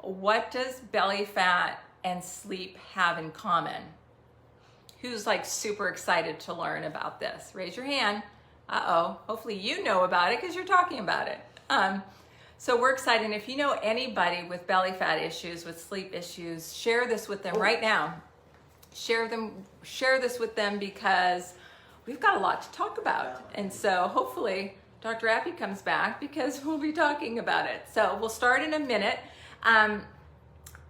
What does belly fat and sleep have in common? Who's like super excited to learn about this? Raise your hand. Uh-oh, hopefully you know about it because you're talking about it. So we're excited. And if you know anybody with belly fat issues, with sleep issues, share this with them right now. Share this with them because we've got a lot to talk about. And so hopefully Dr. Appy comes back because we'll be talking about it. So we'll start in a minute.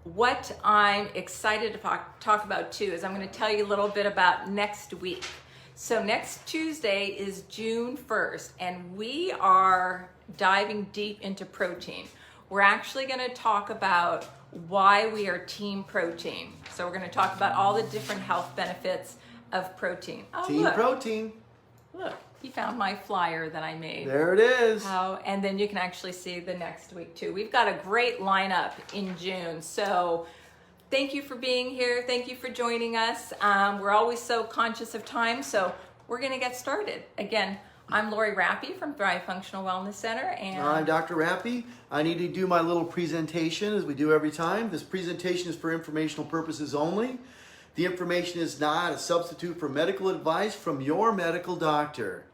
What I'm excited to talk about too is I'm going to tell you a little bit about next week. So next Tuesday is June 1st, and we are diving deep into protein. We're actually going to talk about why we are team protein. So we're going to talk about all the different health benefits of protein. Oh, team look. protein. Look, he found my flyer that I made. There it is. And then you can actually see the next week too. We've got a great lineup in June. So thank you for being here. Thank you for joining us. We're always so conscious of time, so we're going to get started. Again, I'm Lori Rappy from Thrive Functional Wellness Center. And I'm Dr. Rappy. I need to do my little presentation as we do every time. This presentation is for informational purposes only. The information is not a substitute for medical advice from your medical doctor.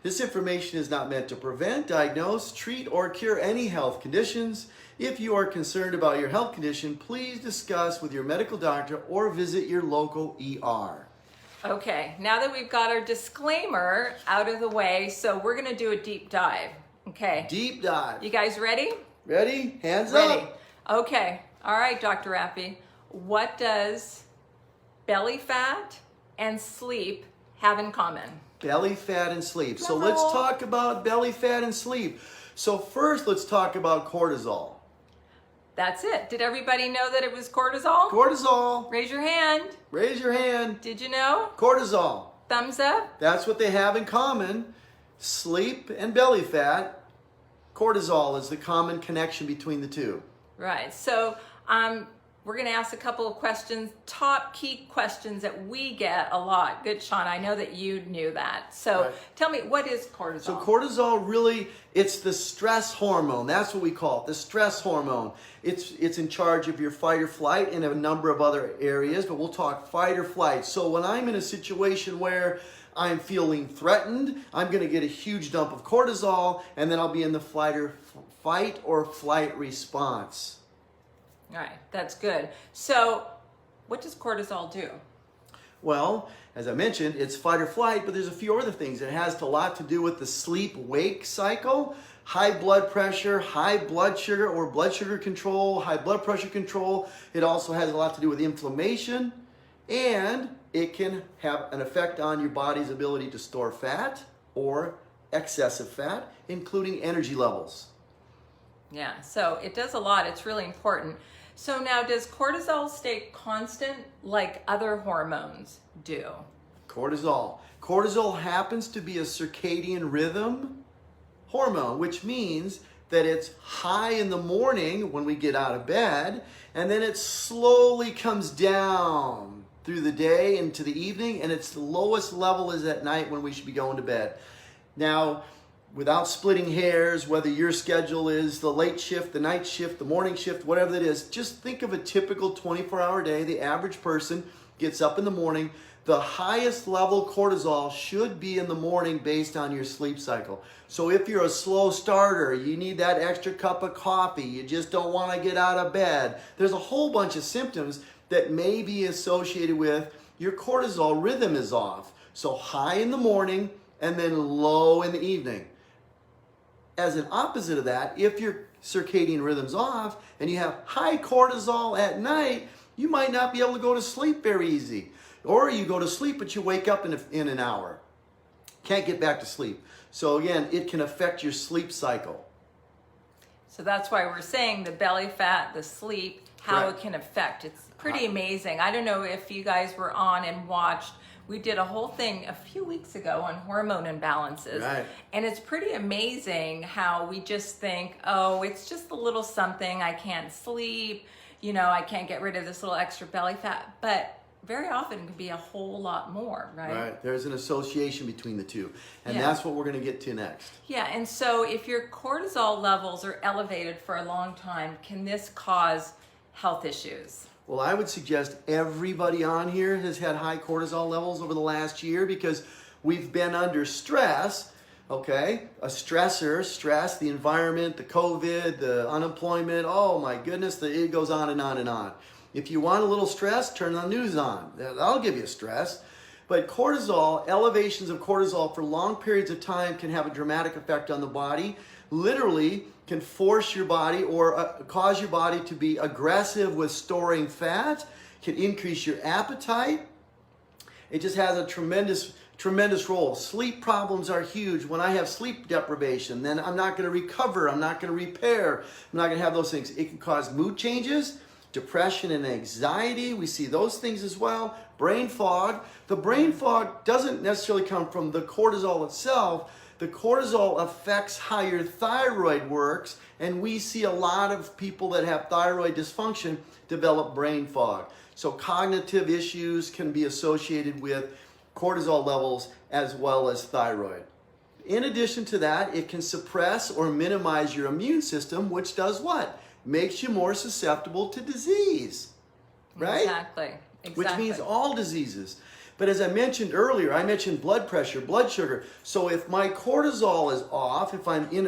This information is not meant to prevent, diagnose, treat, or cure any health conditions. If you are concerned about your health condition, please discuss with your medical doctor or visit your local ER. Okay, now that we've got our disclaimer out of the way, so we're going to do a deep dive. Okay. Deep dive. You guys ready? Ready? Hands Ready. up. Okay. All right, Dr. Appy. What does belly fat and sleep have in common? Belly fat and sleep. So Bravo. let's talk about belly fat and sleep. So first, let's talk about cortisol. That's it. Did everybody know that it was cortisol? Cortisol. Raise your hand. Raise your hand. Did you know? Cortisol. Thumbs up. That's what they have in common. Sleep and belly fat. Cortisol is the common connection between the two. Right. So we're going to ask a couple of questions, top key questions that we get a lot. Good, Sean. I know that you knew that. So Right. Tell me, what is cortisol? So cortisol really, it's the stress hormone. That's what we call it, the stress hormone. It's in charge of your fight or flight and a number of other areas, but we'll talk fight or flight. So when I'm in a situation where I'm feeling threatened, I'm going to get a huge dump of cortisol, and then I'll be in the fight or flight response. All right, that's good. So what does cortisol do? Well, as I mentioned, it's fight or flight, but there's a few other things. It has a lot to do with the sleep-wake cycle, high blood pressure, high blood sugar or blood sugar control, high blood pressure control. It also has a lot to do with inflammation, and it can have an effect on your body's ability to store fat or excessive fat, including energy levels. Yeah, so it does a lot. It's really important. So now, does cortisol stay constant like other hormones do? Cortisol. Cortisol happens to be a circadian rhythm hormone, which means that it's high in the morning when we get out of bed, and then it slowly comes down through the day into the evening, and its lowest level is at night when we should be going to bed. Now, without splitting hairs, whether your schedule is the late shift, the night shift, the morning shift, whatever that is, just think of a typical 24-hour day. The average person gets up in the morning. The highest level cortisol should be in the morning based on your sleep cycle. So if you're a slow starter, you need that extra cup of coffee, you just don't want to get out of bed, there's a whole bunch of symptoms that may be associated with your cortisol rhythm is off. So high in the morning and then low in the evening. As an opposite of that, if your circadian rhythm's off and you have high cortisol at night, you might not be able to go to sleep very easy. Or you go to sleep, but you wake up in an hour. Can't get back to sleep. So again, it can affect your sleep cycle. So that's why we're saying the belly fat, the sleep, how Correct. it can affect. It's pretty amazing. I don't know if you guys were on and watched. We did a whole thing a few weeks ago on hormone imbalances. Right. And it's pretty amazing how we just think, oh, it's just a little something. I can't sleep. You know, I can't get rid of this little extra belly fat. But very often can be a whole lot more, right? Right. There's an association between the two. And Yeah. that's what we're going to get to next. Yeah, and so if your cortisol levels are elevated for a long time, can this cause health issues? Well, I would suggest everybody on here has had high cortisol levels over the last year because we've been under stress, okay? A stressor, stress, the environment, the COVID, the unemployment, oh my goodness, it goes on and on and on. If you want a little stress, turn the news on. That'll give you stress. But cortisol, elevations of cortisol for long periods of time can have a dramatic effect on the body. Literally can force your body or cause your body to be aggressive with storing fat, can increase your appetite. It just has a tremendous role. Sleep problems are huge. When I have sleep deprivation, then I'm not going to recover. I'm not going to repair. I'm not going to have those things. It can cause mood changes, depression and anxiety. We see those things as well. Brain fog. The brain fog doesn't necessarily come from the cortisol itself. The cortisol affects how your thyroid works, and we see a lot of people that have thyroid dysfunction develop brain fog. So cognitive issues can be associated with cortisol levels as well as thyroid. In addition to that, it can suppress or minimize your immune system, which does what? Makes you more susceptible to disease, right? Exactly. Which means all diseases. But as I mentioned earlier, I mentioned blood pressure, blood sugar. So if my cortisol is off, if I'm in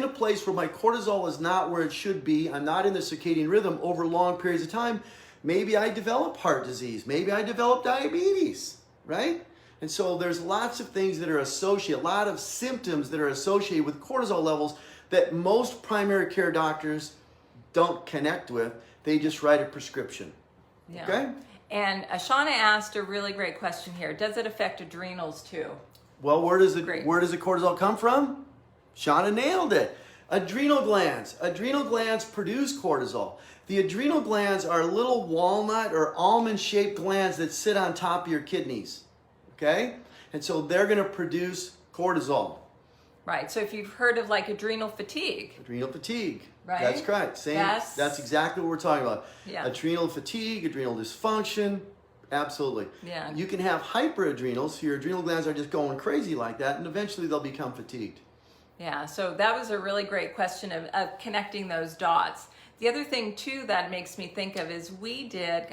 a place where my cortisol is not where it should be, I'm not in the circadian rhythm over long periods of time, maybe I develop heart disease, maybe I develop diabetes, right? And so there's lots of things that are associated, a lot of symptoms that are associated with cortisol levels that most primary care doctors don't connect with. They just write a prescription. Yeah. Okay? And Shauna asked a really great question here. Does it affect adrenals too? Well, where does the Great. cortisol come from? Shauna nailed it. Adrenal glands. Adrenal glands produce cortisol. The adrenal glands are little walnut or almond-shaped glands that sit on top of your kidneys. Okay? And so they're going to produce cortisol. Right. So if you've heard of like adrenal fatigue. Adrenal fatigue. Right? That's correct. That's exactly what we're talking about. Yeah. Adrenal fatigue, adrenal dysfunction. Absolutely. Yeah. You can have hyperadrenals, so your adrenal glands are just going crazy like that, and eventually they'll become fatigued. Yeah, so that was a really great question of connecting those dots. The other thing too that makes me think of is we did,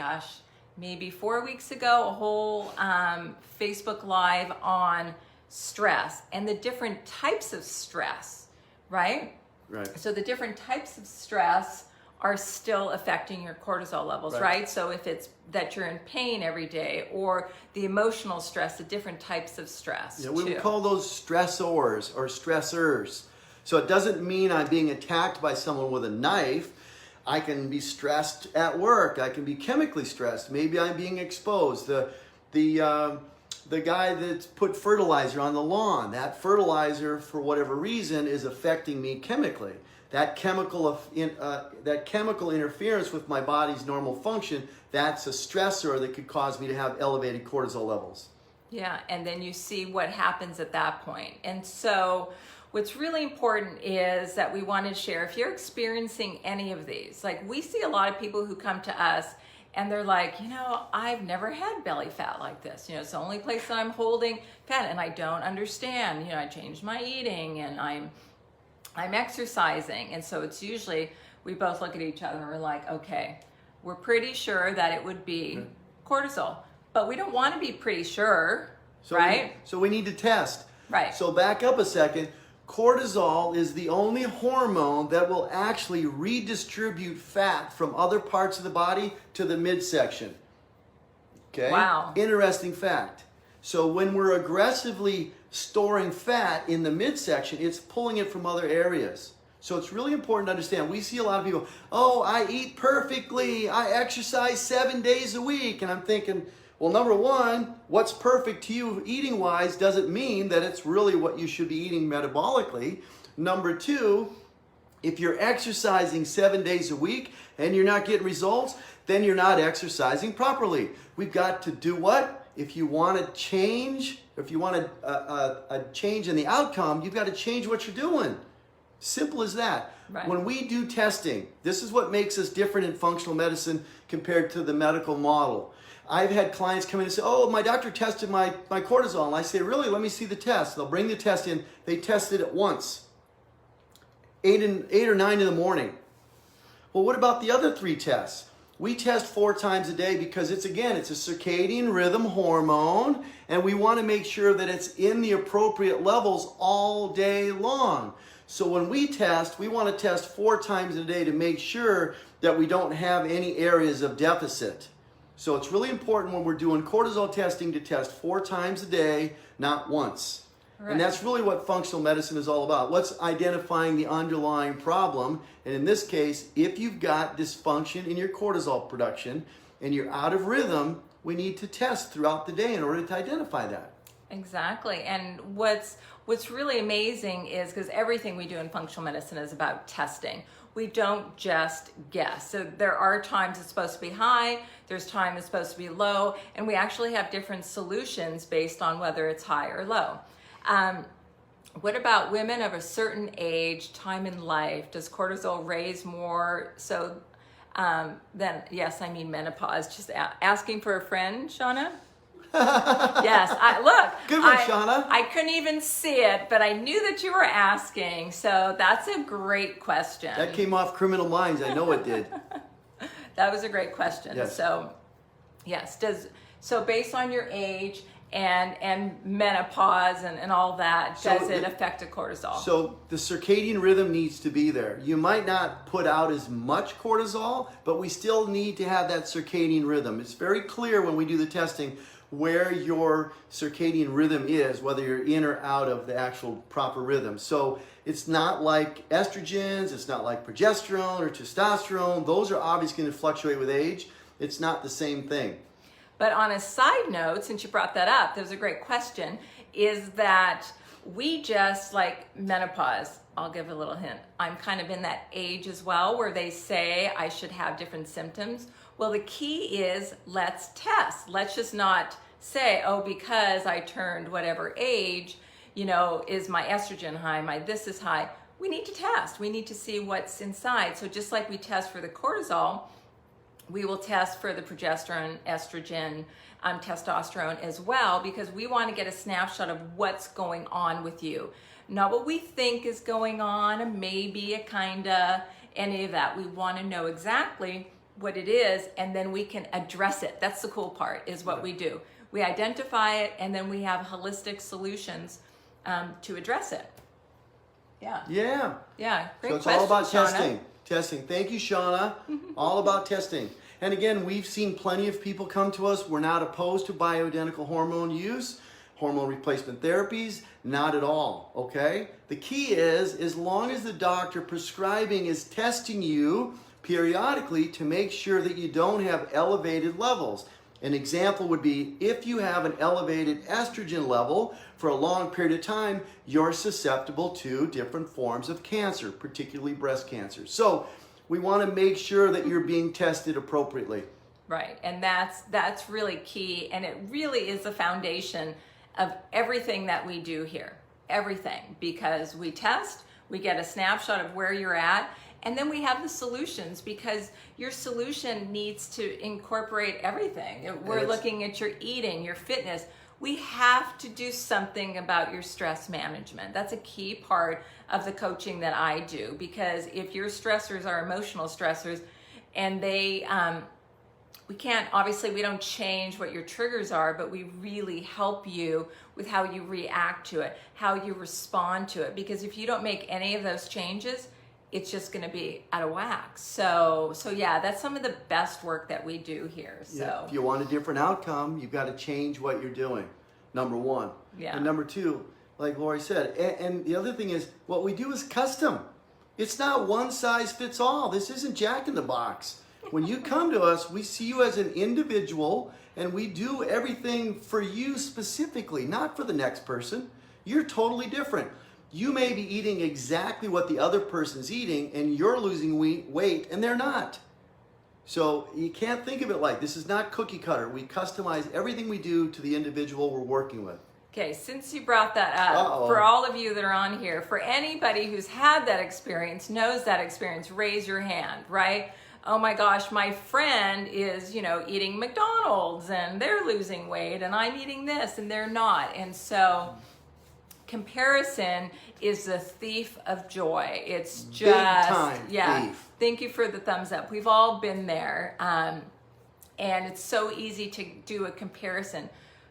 maybe 4 weeks ago, a whole Facebook Live on stress and the different types of stress, right? Right. So the different types of stress are still affecting your cortisol levels, right? So if it's that you're in pain every day, or the emotional stress, the different types of stress. Yeah, we would call those stressors or stressors. So it doesn't mean I'm being attacked by someone with a knife. I can be stressed at work. I can be chemically stressed. Maybe I'm being exposed. The guy that's put fertilizer on the lawn, that fertilizer, for whatever reason, is affecting me chemically. That chemical interference with my body's normal function, that's a stressor that could cause me to have elevated cortisol levels. Yeah, and then you see what happens at that point. And so what's really important is that we want to share, if you're experiencing any of these, like we see a lot of people who come to us and they're like, I've never had belly fat like this. It's the only place that I'm holding fat and I don't understand. I changed my eating and I'm exercising. And so it's usually, we both look at each other and we're like, okay, we're pretty sure that it would be cortisol, but we don't want to be pretty sure, right? So we need to test. Right. So back up a second. Cortisol is the only hormone that will actually redistribute fat from other parts of the body to the midsection. Okay? Wow. Interesting fact. So when we're aggressively storing fat in the midsection, it's pulling it from other areas. So it's really important to understand. We see a lot of people, I eat perfectly. I exercise 7 days a week. And I'm thinking, well, number one, what's perfect to you eating-wise doesn't mean that it's really what you should be eating metabolically. Number two, if you're exercising 7 days a week and you're not getting results, then you're not exercising properly. We've got to do what? If you want to change, if you want a change in the outcome, you've got to change what you're doing. Simple as that. Right. When we do testing, this is what makes us different in functional medicine compared to the medical model. I've had clients come in and say, oh, my doctor tested my cortisol. And I say, really? Let me see the test. They'll bring the test in. They tested it once, 8 or 9 in the morning. Well, what about the other 3 tests? We test 4 times a day because it's a circadian rhythm hormone, and we want to make sure that it's in the appropriate levels all day long. So when we test, we want to test 4 times a day to make sure that we don't have any areas of deficit. So it's really important when we're doing cortisol testing to test 4 times a day, not once. Right. And that's really what functional medicine is all about. What's identifying the underlying problem? And in this case, if you've got dysfunction in your cortisol production and you're out of rhythm, we need to test throughout the day in order to identify that. Exactly. And what's really amazing is because everything we do in functional medicine is about testing. We don't just guess. So there are times it's supposed to be high, there's times it's supposed to be low, and we actually have different solutions based on whether it's high or low. What about women of a certain age, time in life? Does cortisol raise more? So then, yes, I mean menopause. Just asking for a friend, Shauna? Yes, look. Good one, Shauna. I couldn't even see it, but I knew that you were asking. So that's a great question. That came off Criminal Minds. I know it did. That was a great question. Yes. So, yes. So based on your age and menopause and all that, does it affect a cortisol? So the circadian rhythm needs to be there. You might not put out as much cortisol, but we still need to have that circadian rhythm. It's very clear when we do the testing where your circadian rhythm is, whether you're in or out of the actual proper rhythm. So it's not like estrogens, it's not like progesterone or testosterone. Those are obviously going to fluctuate with age. It's not the same thing. But on a side note, since you brought that up, that was a great question, is that we just like menopause. I'll give a little hint. I'm kind of in that age as well where they say I should have different symptoms. Well, the key is let's test. Let's just not say, oh, because I turned whatever age, is my estrogen high, my this is high. We need to test. We need to see what's inside. So just like we test for the cortisol, we will test for the progesterone, estrogen, testosterone as well, because we want to get a snapshot of what's going on with you. Not what we think is going on, a maybe, a kinda, any of that. We want to know exactly what it is, and then we can address it. That's the cool part, is what we do. We identify it, and then we have holistic solutions to address it. Yeah. Yeah. Yeah. Great so it's question, all about Shauna. testing. Thank you, Shauna. All about testing. And again, we've seen plenty of people come to us. We're not opposed to bioidentical hormone use, hormone replacement therapies, not at all, okay? The key is, as long as the doctor prescribing is testing you periodically to make sure that you don't have elevated levels. An example would be if you have an elevated estrogen level for a long period of time, you're susceptible to different forms of cancer, particularly breast cancer. So we want to make sure that you're being tested appropriately. Right, and that's really key, and it really is the foundation of everything that we do here. Everything, because we test, we get a snapshot of where you're at, and then we have the solutions, because your solution needs to incorporate everything. We're looking at your eating, your fitness. We have to do something about your stress management. That's a key part of the coaching that I do, because if your stressors are emotional stressors and they, we don't change what your triggers are, but we really help you with how you react to it, how you respond to it. Because if you don't make any of those changes, it's just going to be out of whack. So yeah, that's some of the best work that we do here. So yeah, if you want a different outcome, you've got to change what you're doing. Number one. Yeah. And number two, like Lori said, and the other thing is, what we do is custom. It's not one size fits all. This isn't Jack in the Box. When you come to us, we see you as an individual, and we do everything for you specifically, not for the next person. You're totally different. You may be eating exactly what the other person's eating, and you're losing weight, and they're not. So you can't think of it like this is not cookie cutter. We customize everything we do to the individual we're working with. Okay, since you brought that up, Uh-oh. for all of you that are on here, for anybody who's had that experience, knows that experience, raise your hand, right? Oh my gosh, my friend is, eating McDonald's and they're losing weight and I'm eating this and they're not. And so comparison is the thief of joy. It's just, Big time yeah. thief. Thank you for the thumbs up. We've all been there. And it's so easy to do a comparison,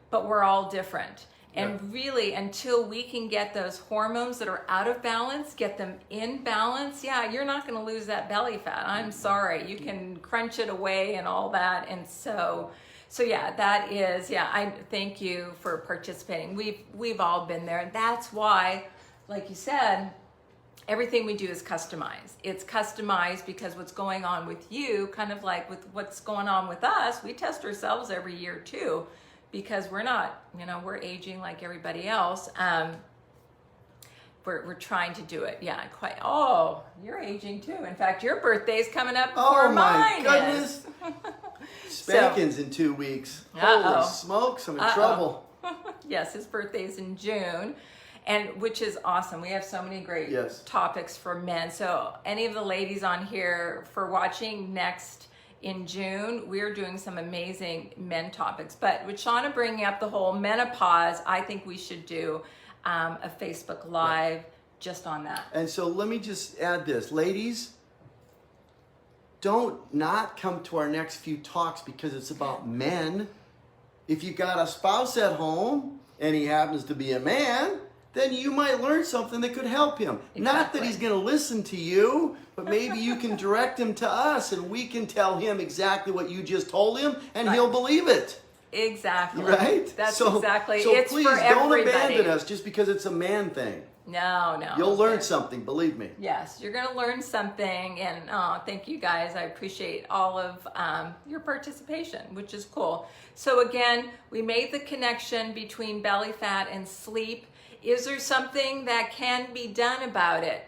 but we're all different. And really, until we can get those hormones that are out of balance, get them in balance, you're not going to lose that belly fat. I'm sorry. You can crunch it away and all that. And so that is, I thank you for participating. We've all been there. And that's why, like you said, everything we do is customized. It's customized because what's going on with you, kind of like with what's going on with us, we test ourselves every year too. Because we're not, we're aging like everybody else. We're trying to do it. Yeah, quite. Oh, you're aging too. In fact, your birthday's coming up before mine goodness. is. Spankings in 2 weeks. Holy smokes, I'm in trouble. Yes, his birthday's in June, and which is awesome. We have so many great topics for men. So any of the ladies on here for watching next in June, we're doing some amazing men topics. But with Shauna bringing up the whole menopause, I think we should do a Facebook Live just on that. And so let me just add this. Ladies, don't not come to our next few talks because it's about men. If you got a spouse at home and he happens to be a man, then you might learn something that could help him. Exactly. Not that he's going to listen to you, but maybe you can direct him to us and we can tell him exactly what you just told him and he'll believe it. Exactly. Right? That's exactly. So it's please for don't everybody. abandon us just because it's a man thing. No. You'll learn something, believe me. Yes, you're going to learn something. And thank you guys. I appreciate all of your participation, which is cool. So again, we made the connection between belly fat and sleep. Is there something that can be done about it?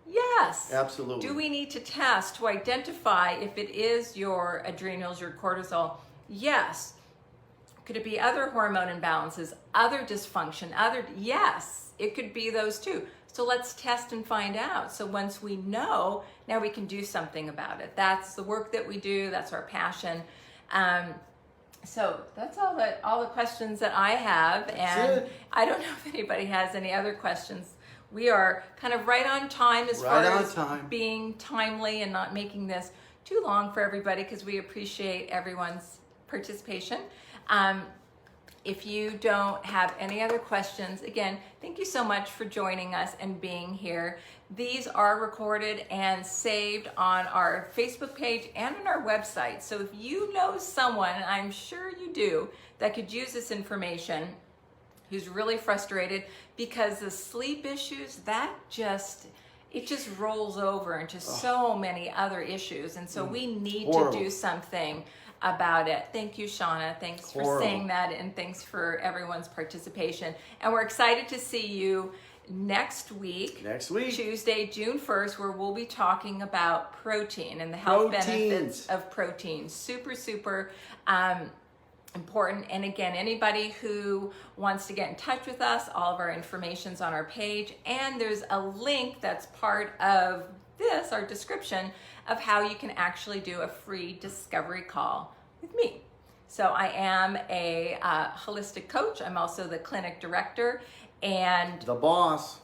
Yes. Absolutely. Do we need to test to identify if it is your adrenals, your cortisol? Yes. Could it be other hormone imbalances, other dysfunction, yes, it could be those too. So let's test and find out. So once we know, now we can do something about it. That's the work that we do. That's our passion. So that's all the questions that I have, and I don't know if anybody has any other questions. We are kind of right on time as far as being timely and not making this too long for everybody because we appreciate everyone's participation. If you don't have any other questions, again, thank you so much for joining us and being here. These are recorded and saved on our Facebook page and on our website. So if you know someone, and I'm sure you do, that could use this information, who's really frustrated because the sleep issues, it just rolls over into so many other issues. And so we need to do something about it. Thank you, Shauna. Thanks for saying that, and thanks for everyone's participation. And we're excited to see you next week, Tuesday, June 1st, where we'll be talking about protein and the health benefits of protein. Super, super important. And again, anybody who wants to get in touch with us, all of our information's on our page, and there's a link that's part of this, our description, of how you can actually do a free discovery call with me. So I am a holistic coach. I'm also the clinic director and the boss.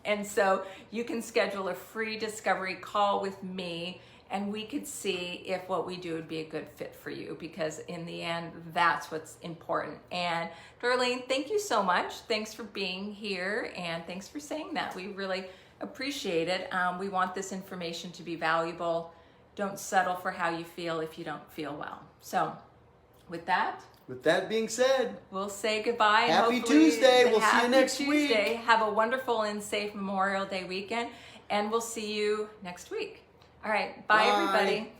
And so you can schedule a free discovery call with me, and we could see if what we do would be a good fit for you, because in the end, that's what's important. And Darlene, thank you so much. Thanks for being here, and thanks for saying that. We really appreciate it. We want this information to be valuable. Don't settle for how you feel if you don't feel well. So with that being said, we'll say goodbye. Happy Tuesday. We'll see you next week. Have a wonderful and safe Memorial Day weekend, and we'll see you next week. All right. Bye. Everybody.